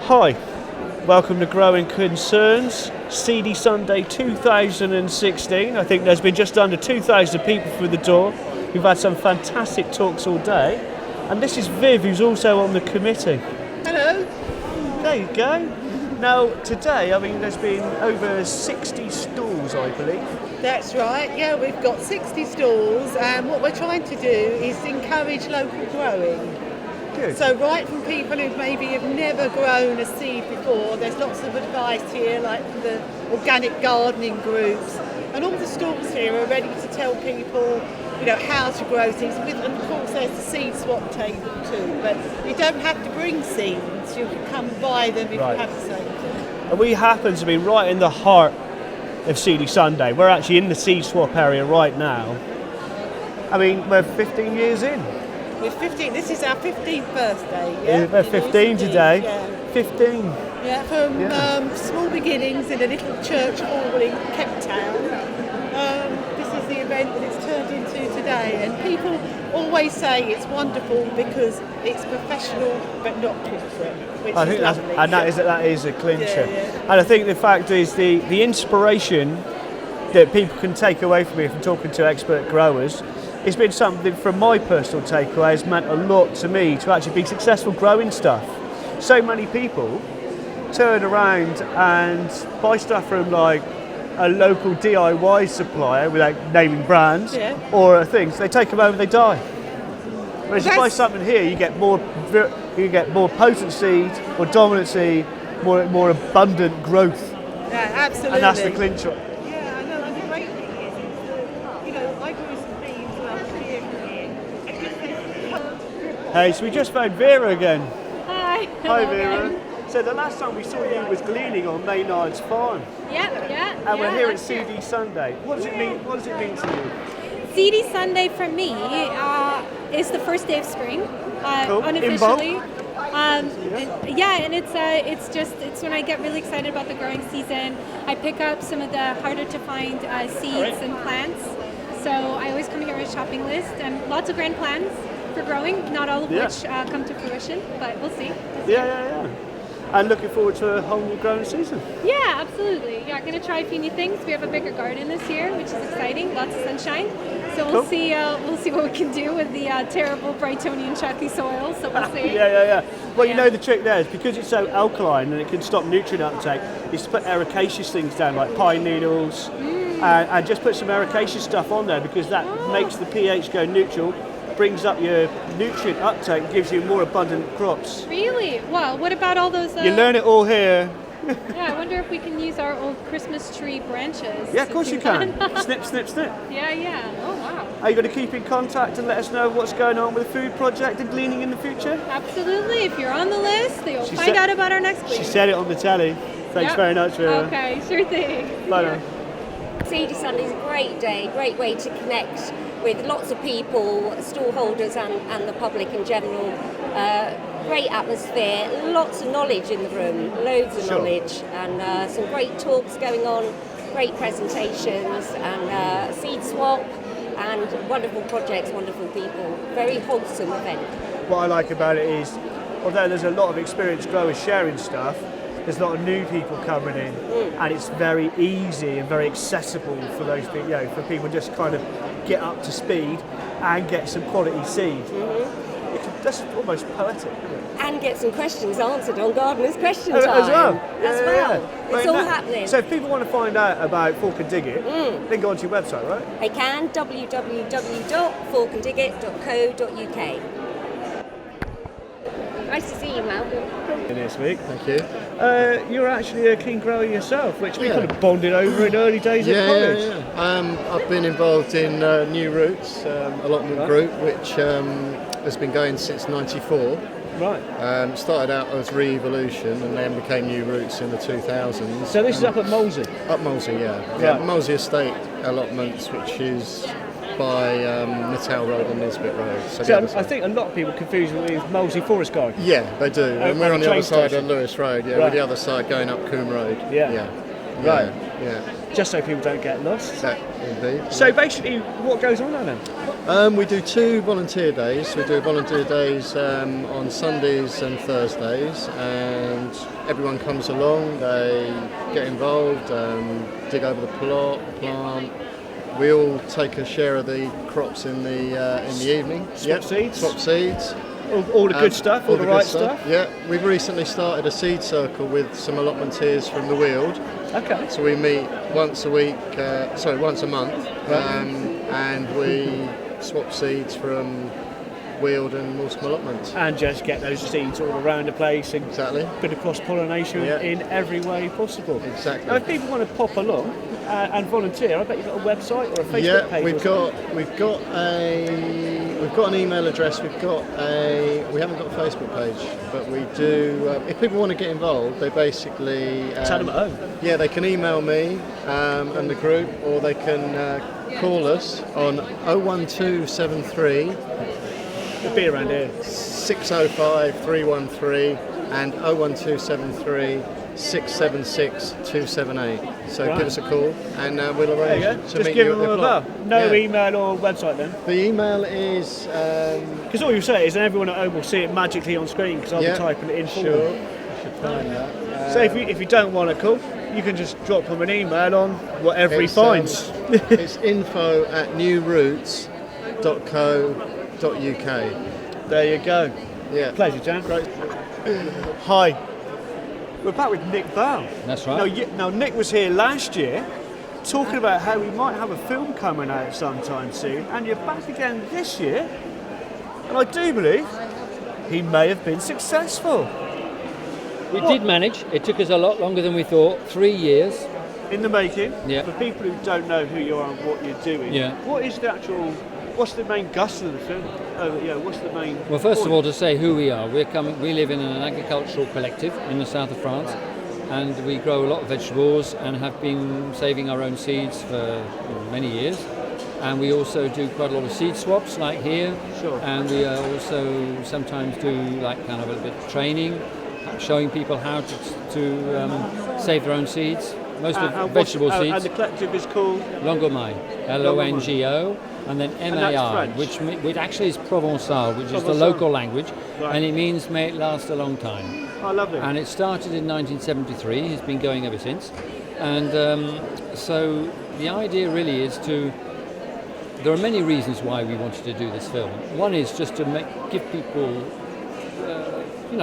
Hi, welcome to Growing Concerns, Seedy Sunday 2016. I think there's been just under 2,000 people through the door. We've had some fantastic talks all day. And this is Viv, who's also on the committee. Hello. There you go. Now, today, there's been over 60 stalls, I believe. That's right, yeah, we've got 60 stalls, and what we're trying to do is encourage local growing. Good. So right from people who maybe have never grown a seed before, there's lots of advice here, like from the organic gardening groups, and all the stalls here are ready to tell people, how to grow things. And of course, there's the seed swap table too, but you don't have to bring seeds, you can come buy them if you have the same thing. And we happen to be right in the heart of Seedy Sunday. We're actually in the seed swap area right now. We're 15 years in. We're 15. This is our 15th birthday. Yeah, we're 15 today. Yeah. 15. Yeah, from small beginnings in a little church hall in Cape Town. This is the event that it's turned into today, and people always say it's wonderful because it's professional but not corporate, which I think is lovely. that is a clincher. Yeah. And I think the fact is the inspiration that people can take away from me from talking to expert growers. It's been something from my personal takeaway has meant a lot to me to actually be successful growing stuff. So many people turn around and buy stuff from like a local DIY supplier without naming brands or things. They take them home and they die. Whereas if you buy something here, you get more potent seed, more dominant seed, more abundant growth. Yeah, absolutely. And that's the clincher. Yeah, I know. And the great thing is I grew some beans last year here. Hey, so we just found Vera again. Hi. Hi, Vera. So the last time we saw you was gleaning on Maynard's farm. Yeah. And we're here at Seedy Sunday. What does it mean? What does it mean to you? Seedy Sunday for me is the first day of spring, unofficially. And it's when I get really excited about the growing season. I pick up some of the harder to find seeds and plants. So I always come here with a shopping list and lots of grand plans for growing. Not all of which come to fruition, but we'll see. Yeah. And looking forward to a whole new growing season. Yeah, absolutely. Yeah, going to try a few new things. We have a bigger garden this year, which is exciting. Lots of sunshine. So we'll see. We'll see what we can do with the terrible Brightonian chalky soil. So we'll see. Yeah. Well, the trick there is because it's so alkaline and it can stop nutrient uptake. Is to put ericaceous things down like pine needles, and just put some ericaceous stuff on there because that makes the pH go neutral. Brings up your nutrient uptake and gives you more abundant crops. Really? Wow. What about all those... You learn it all here. Yeah, I wonder if we can use our old Christmas tree branches. Yeah, of course you can. Snip, snip, snip. Yeah. Oh, wow. Are you going to keep in contact and let us know what's going on with the food project and gleaning in the future? Absolutely. If you're on the list, you'll find out about our next week. She said it on the telly. Thanks very much, Vera. Okay, sure thing. Bye now. Seedy Sunday is a great day, great way to connect with lots of people, stallholders and the public in general. Great atmosphere, lots of knowledge in the room, loads of knowledge, and some great talks going on, great presentations, and seed swap, and wonderful projects, wonderful people. Very wholesome event. What I like about it is, although there's a lot of experienced growers sharing stuff, there's a lot of new people coming in, and it's very easy and very accessible for those people, for people just kind of get up to speed and get some quality seed. That's almost poetic, isn't it? And get some questions answered on Gardener's Question Time. As well. Yeah. It's all happening. So if people want to find out about Fork and Dig It, they can go onto your website, right? They can, www.forkanddigit.co.uk. Nice to see you, Malcolm. This week. Thank you. You're actually a keen grower yourself, which we kind of bonded over in early days of college. Yeah. I've been involved in New Roots Allotment Group, which has been going since '94. Right. Started out as Re-Evolution and then became New Roots in the 2000s. So this is up at Moulescombe? Up Moulescombe, yeah. Moulescombe Estate Allotments, which is by Natal Road and Nisbet Road. So I think a lot of people confuse it with Moulescombe Forest Garden. Yeah, they do. And we're on the other side of Lewis Road, Right. with the other side going up Coombe Road. Yeah. Right. Yeah. Just so people don't get lost. indeed. So basically, what goes on there then? We do 2 volunteer days. We do volunteer days on Sundays and Thursdays, and everyone comes along. They get involved, dig over the plant. We all take a share of the crops in the evening. Swap seeds. Swap seeds. All the good stuff, all the right stuff. Yeah, we've recently started a seed circle with some allotmenteers from the Weald. Okay. So we meet once a month, and we swap seeds from Weald and Moulescombe allotments. And just get those seeds all around the place and Exactly. bit of cross-pollination in every way possible. Exactly. Now, if people want to pop along and volunteer, I bet you've got a website or a Facebook Yeah, page. we've got an email address. We haven't got a Facebook page, but we do. If people want to get involved, they basically Tell them at home. Yeah, they can email me and the group, or they can call us on 01273 It'll be around here. 605 313 and 01273 676 278. So Right. give us a call and we'll There arrange you go. to Just meet give you at them the a plot. bell. No Yeah. email or website then. The email is Because all you say is everyone at home will see it magically on screen because I'll be typing it in for sure. them. I should find that. So if you don't want to call, you can just drop them an email on whatever he finds. It's info@newroots.co.uk. There you go. Yeah. Pleasure, Jan. Great. Hi. We're back with Nick Vale. That's right. Now, Nick was here last year talking about how we might have a film coming out sometime soon, and you're back again this year. And I do believe he may have been successful. We did manage. It took us a lot longer than we thought. 3 years. In the making. Yeah. For people who don't know who you are and what you're doing. Yeah. What's the main gust of the film? What's the main? Well, first of point? all, to say who we are. We live in an agricultural collective in the south of France, and we grow a lot of vegetables and have been saving our own seeds for many years. And we also do quite a lot of seed swaps, like here. Sure. And we also sometimes do like kind of a bit of training, showing people how to save their own seeds. Most of vegetable seeds. And the collective is called Longo Mai, Longo, and then MAI, which actually is Provençal, which is the local language, and it means may it last a long time. Oh, lovely. And it started in 1973, it's been going ever since. And so the idea really is there are many reasons why we wanted to do this film. One is just to give people,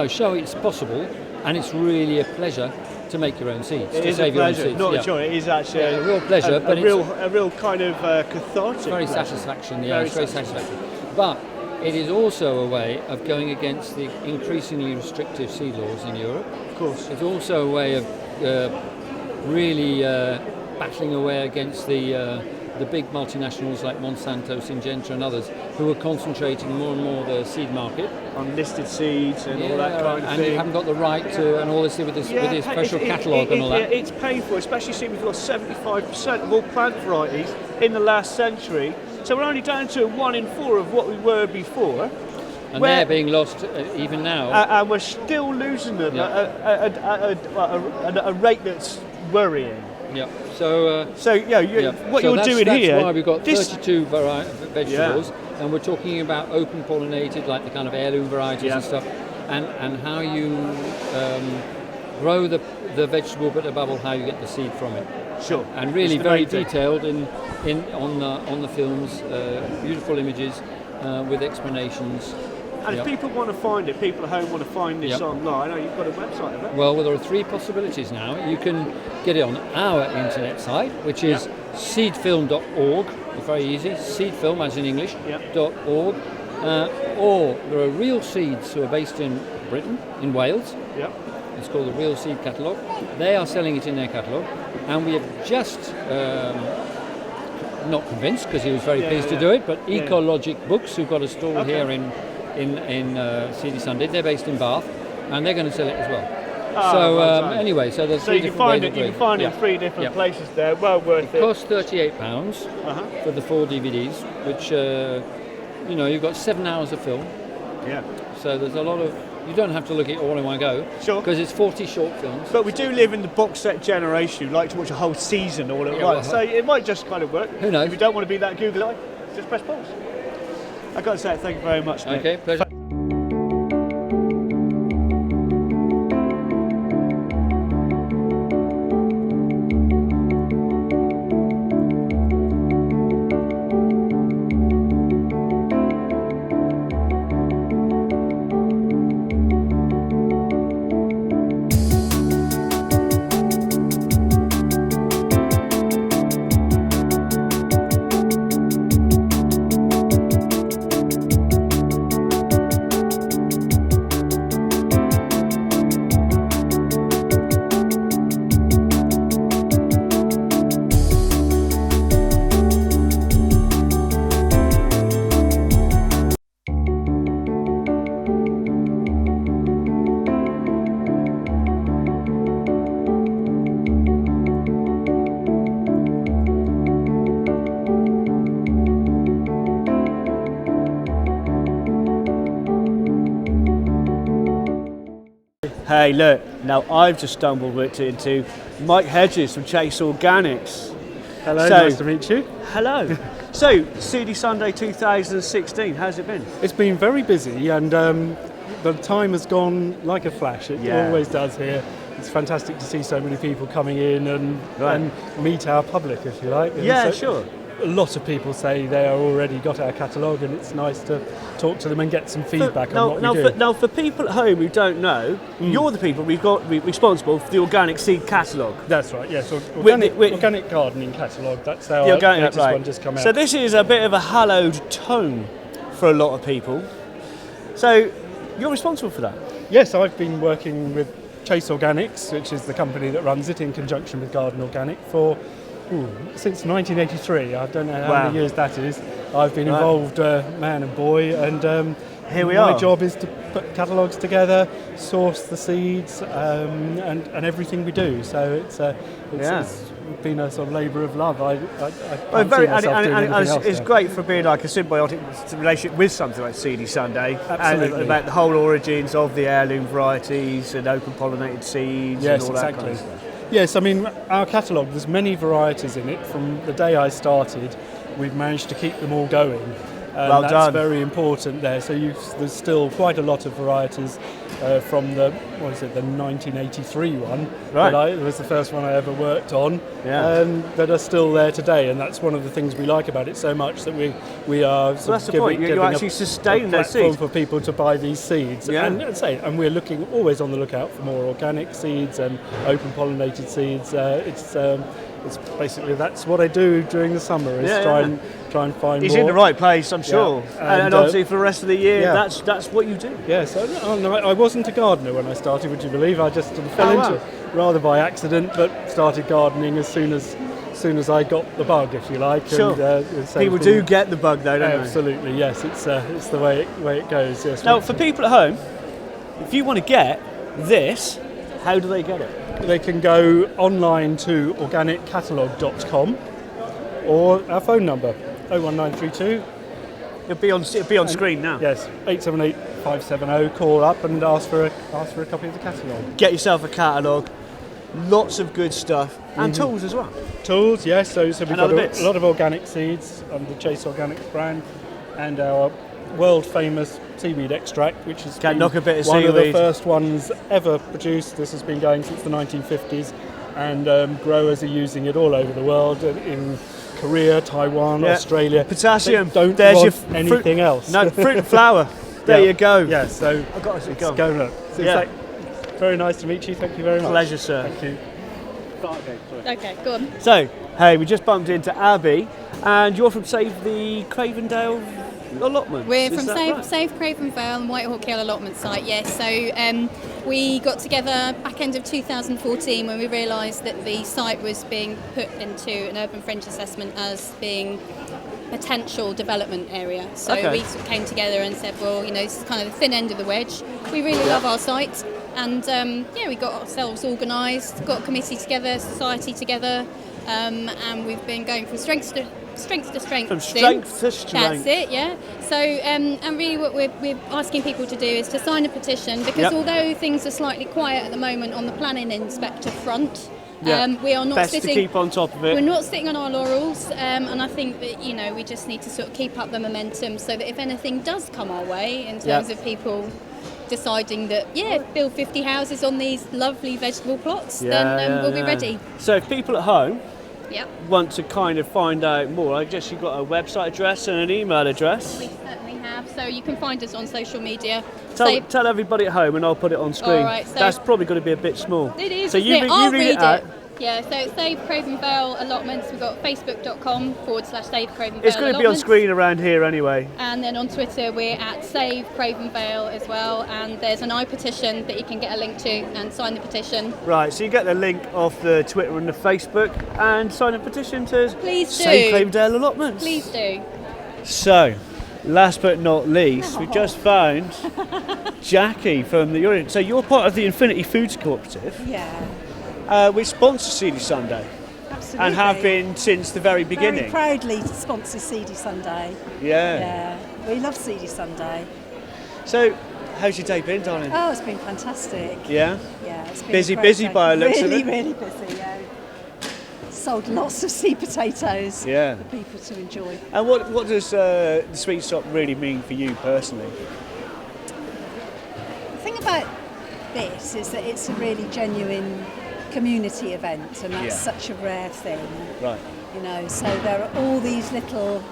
show it's possible, and it's really a pleasure to make your own seeds. It to is save a your own pleasure. seeds. Not a joy. It is actually a real pleasure, but a real kind of cathartic. Very pleasure. satisfaction. Yeah, it's very satisfactory. But it is also a way of going against the increasingly restrictive seed laws in Europe. Of course. It's also a way of really battling away against the big multinationals like Monsanto, Syngenta and others who are concentrating more and more the seed market. On listed seeds and all that kind of and thing. you haven't got the right to, and all this with this special catalogue and all that. It's painful, especially seeing we've lost 75% of all plant varieties in the last century. So we're only down to 1 in 4 of what we were before. And they're being lost even now. And we're still losing them at a rate that's worrying. Yeah. What you're doing here. That's why we've got 32 vegetables, and we're talking about open pollinated, like the kind of heirloom varieties and stuff, and how you grow the vegetable, but above all, how you get the seed from it. Sure. And really very detailed on the films, beautiful images with explanations. And if people want to find it, people at home want to find this online, you've got a website, haven't you? Well, there are 3 possibilities now. You can get it on our internet site, which is seedfilm.org. It's very easy, seedfilm as in English, .org. Or there are Real Seeds who are based in Britain, in Wales. Yep. It's called the Real Seed Catalogue. They are selling it in their catalogue. And we have just, not convinced because he was very pleased to do it, but Ecologic Books, who've got a stall here in Seedy Sunday, they're based in Bath, and they're going to sell it as well. Anyway, so there's 3 different ways of doing it. You can find it in 3 different places there, well worth it. It costs £38 for the 4 DVDs, which, you've got 7 hours of film. Yeah. So there's a lot of You don't have to look at it all in one go. Sure. Because it's 40 short films. But we do live in the box set generation who like to watch a whole season all at once. So it might just kind of work. Who knows? If you don't want to be that Google-eyed, just press pause. I've got to say thank you very much, Nick. Okay, pleasure. Hey, look, now I've just stumbled into Mike Hedges from Chase Organics. Hello, nice to meet you. Hello. So, Seedy Sunday 2016, how's it been? It's been very busy, and the time has gone like a flash. It always does here. It's fantastic to see so many people coming in and meet our public, if you like. And Yeah, so sure. A lot of people say they are already got our catalogue, and it's nice to talk to them and get some feedback on what we do. Now, for people at home who don't know, you're the people we've got responsible for the Organic Seed Catalogue. That's right, yes. Organic Gardening Catalogue, that's our latest one just come out. So this is a bit of a hallowed tome for a lot of people. So you're responsible for that? Yes, I've been working with Chase Organics, which is the company that runs it in conjunction with Garden Organic since 1983. I don't know how many years that is. I've been involved, man and boy, and here we are. My job is to put catalogues together, source the seeds, and everything we do. So it's been a sort of labour of love. I can't see myself doing anything else. It's great for being like a symbiotic relationship with something like Seedy Sunday. Absolutely. And about the whole origins of the heirloom varieties and open pollinated seeds and all that kind of stuff. Yes, I mean, our catalogue, there's many varieties in it. From the day I started, we've managed to keep them all going. Well that's done. Very important there. So there's still quite a lot of varieties from the 1983 one. Right. That was the first one I ever worked on, that are still there today. And that's one of the things we like about it so much, that we are that's the point. You actually sustain those seeds for people to buy these seeds. Yeah. And we're looking always on the lookout for more organic seeds and open pollinated seeds. It's basically, that's what I do during the summer, is try and find He's more. in the right place, I'm sure. Yeah. And obviously for the rest of the year, that's what you do. Yes, I wasn't a gardener when I started, would you believe? I just fell into it rather by accident, but started gardening as soon as I got the bug, if you like. Sure. And, people do get the bug though, don't they? Absolutely, yes. It's the way it goes. Yes. Now, for people at home, if you want to get this, how do they get it? They can go online to organiccatalogue.com or our phone number 01932. It'll be on screen now. Yes, 878-570. Call up and ask for a copy of the catalogue. Get yourself a catalogue. Lots of good stuff and tools as well. Tools, yes. So we've got bits. a lot of organic seeds under the Chase Organics brand, and our world famous seaweed extract, which has been knock a bit of one seaweed. of the first ones ever produced. This has been going since the 1950s, and growers are using it all over the world, in Korea, Taiwan, Australia. Potassium. They don't There's want your anything else. No, fruit and flower. There you go. Yeah, so I've got to go look. So very nice to meet you. Thank you very much. Pleasure, sir. Thank you. Okay, go on. So, hey, we just bumped into Abby, and you're from Save the Cravendale Allotments. We're from Save Craven, Vale and Whitehawk Hill Allotment site, yes. So we got together back end of 2014 when we realised that the site was being put into an urban fringe assessment as being potential development area. So we sort of came together and said, well, this is kind of the thin end of the wedge. We really love our site, and we got ourselves organised, got a committee together, society together, and we've been going from strength strength to strength. From strength to That's strength. it, yeah. So, and really what we're asking people to do is to sign a petition, because although things are slightly quiet at the moment on the planning inspector front, we are not Best sitting. to keep on top of it. We're not sitting on our laurels, and I think that we just need to sort of keep up the momentum so that if anything does come our way in terms of people deciding that build 50 houses on these lovely vegetable plots, then we'll be ready. So if people at home Yep. want to kind of find out more, I guess you've got a website address and an email address. We certainly have. So you can find us on social media. Tell everybody at home and I'll put it on screen. All right, so that's probably going to be a bit small. It is. So you read it out. Yeah, so it's Save Craven Vale Allotments. We've got facebook.com/Save Craven Vale. It's going to be on screen around here anyway. And then on Twitter we're at Save Craven Vale as well, and there's an iPetition that you can get a link to and sign the petition. Right, so you get the link off the Twitter and the Facebook and sign a petition to Save Craven Vale Allotments. Please do. So, last but not least, we just found Jackie from the audience. So you're part of the Infinity Foods Cooperative. Yeah. Which sponsors Seedy Sunday. Absolutely. And have been since the very beginning. Very proudly to sponsor Seedy Sunday. Yeah. We love Seedy Sunday. So, how's your day been, darling? Oh, it's been fantastic. Yeah? Yeah, it's been busy a great day. by the looks of it. Really busy, yeah. Sold lots of sweet potatoes for people to enjoy. And what does the sweet shop really mean for you personally? The thing about this is that it's a really genuine community event, and that's such a rare thing. Right. So there are all these little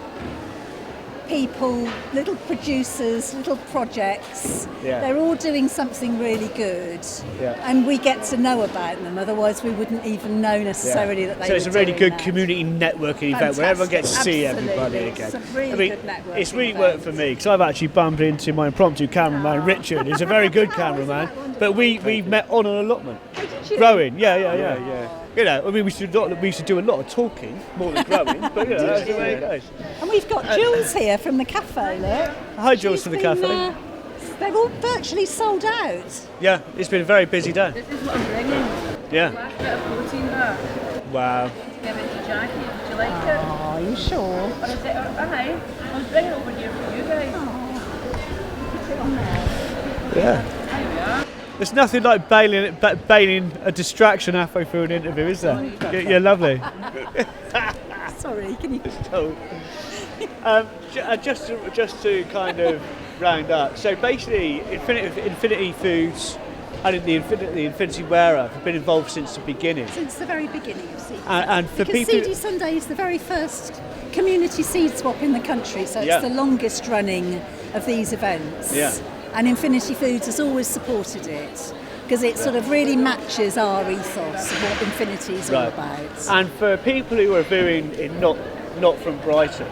people, little producers, little projects. They're all doing something really good, and we get to know about them. Otherwise, we wouldn't even know necessarily that they. So it's were a really doing good that. community networking event where everyone gets to see everybody again. It's a really good networking it's really event. worked for me because I've actually bumped into my impromptu cameraman Richard. He's a very good cameraman, but we've met on an allotment, growing. Yeah. We should do a lot of talking more than growing, but that's the way it goes. And we've got Jules here from the cafe, look. Hi, Jules from the cafe. They're all virtually sold out. Yeah, it's been a very busy day. This is what I'm bringing. Yeah. Last bit of protein bar. Wow. Give it to Jackie. Would you like it? Oh, are you sure? Or is it? Aye. I'm bringing it over here for you guys. Put it on there. Yeah. There we are. There's nothing like bailing a distraction halfway through an interview, is there? You're lovely. Sorry, can you? Just to kind of round up. So basically, Infinity Foods and the Infinity Wearer have been involved since the beginning. Since the very beginning of Seedy. And for because people, Seedy Sunday is the very first community seed swap in the country, so it's the longest running of these events. Yeah. And Infinity Foods has always supported it because it sort of really matches our ethos of what Infinity is all about. And for people who are viewing it not from Brighton,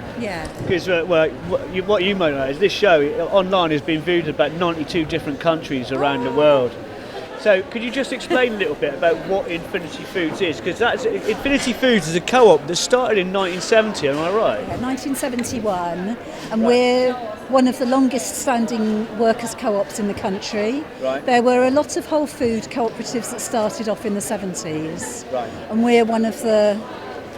because what you might know is this show online has been viewed in about 92 different countries around the world. So could you just explain a little bit about what Infinity Foods is? Because Infinity Foods is a co-op that started in 1970, am I right? Yeah, 1971, and we're one of the longest standing workers' co-ops in the country. Right. There were a lot of whole food cooperatives that started off in the 70s, Right. and we're one of the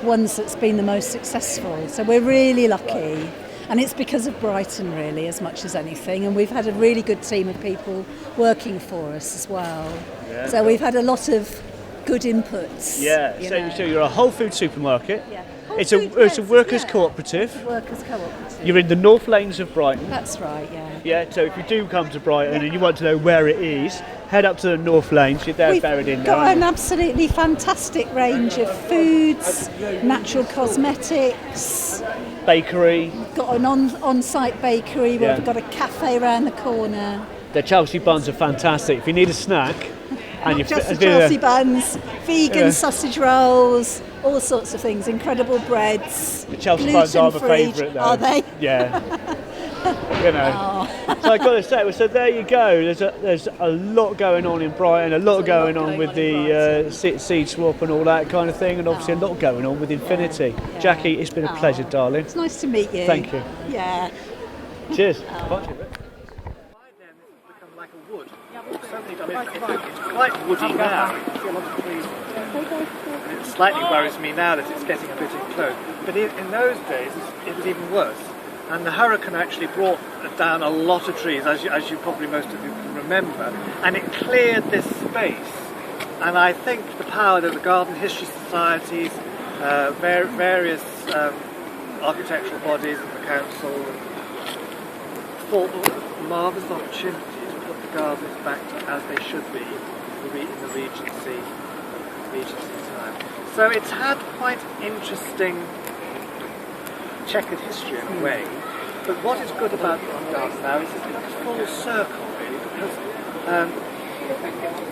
ones that's been the most successful. So we're really lucky. Right. And it's because of Brighton, really, as much as anything. And we've had a really good team of people working for us as well. Yeah, so we've had a lot of good inputs. Yeah, so you're a whole food supermarket. Yeah. It's a workers' cooperative. It's a workers' cooperative. You're in the North Lanes of Brighton. That's right, yeah. Yeah, so if you do come to Brighton and you want to know where it is, head up to the North Lanes. You're there buried in there. We've got an absolutely fantastic range of foods, natural cosmetics. Bakery. We've got an on-site bakery. We've got a cafe around the corner. The Chelsea buns are fantastic. If you need a snack, and not just the Chelsea buns, vegan sausage rolls, all sorts of things. Incredible breads. The Chelsea buns are my favourite, though. Are they? Yeah. So I got to say, so there you go. There's a lot going on in Brighton, a lot going on with the seed swap and all that kind of thing, and obviously a lot going on with Infinity. Yeah. Jackie, it's been a pleasure, darling. It's nice to meet you. Thank you. Yeah. Cheers. Quite woody now. It slightly worries me now that it's getting a bit enclosed. But in those days, it was even worse. And the hurricane actually brought down a lot of trees, as you probably most of you can remember, and it cleared this space. And I think the power that the garden history societies, various architectural bodies and the council thought a marvellous opportunity to put the gardens back as they should be in the Regency time. So it's had quite interesting checkered history in a way. But what is good about the garden now is it's full circle really, because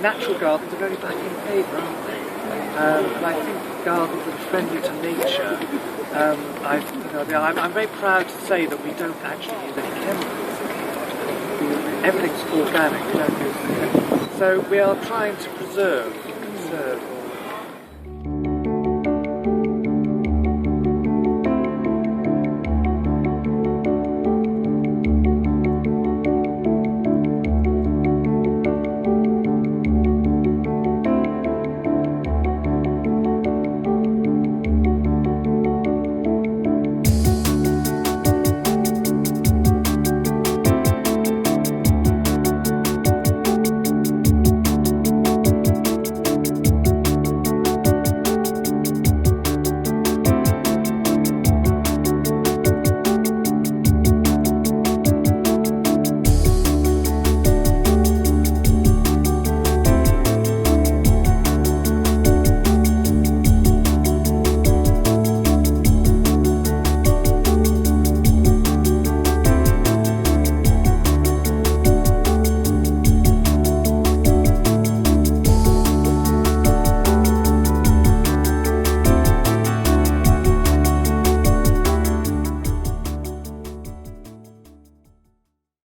natural gardens are very back in favour, aren't they? And I think gardens that are friendly to nature. I'm very proud to say that we don't actually use any chemicals. Everything's organic. We don't use. So we are trying to conserve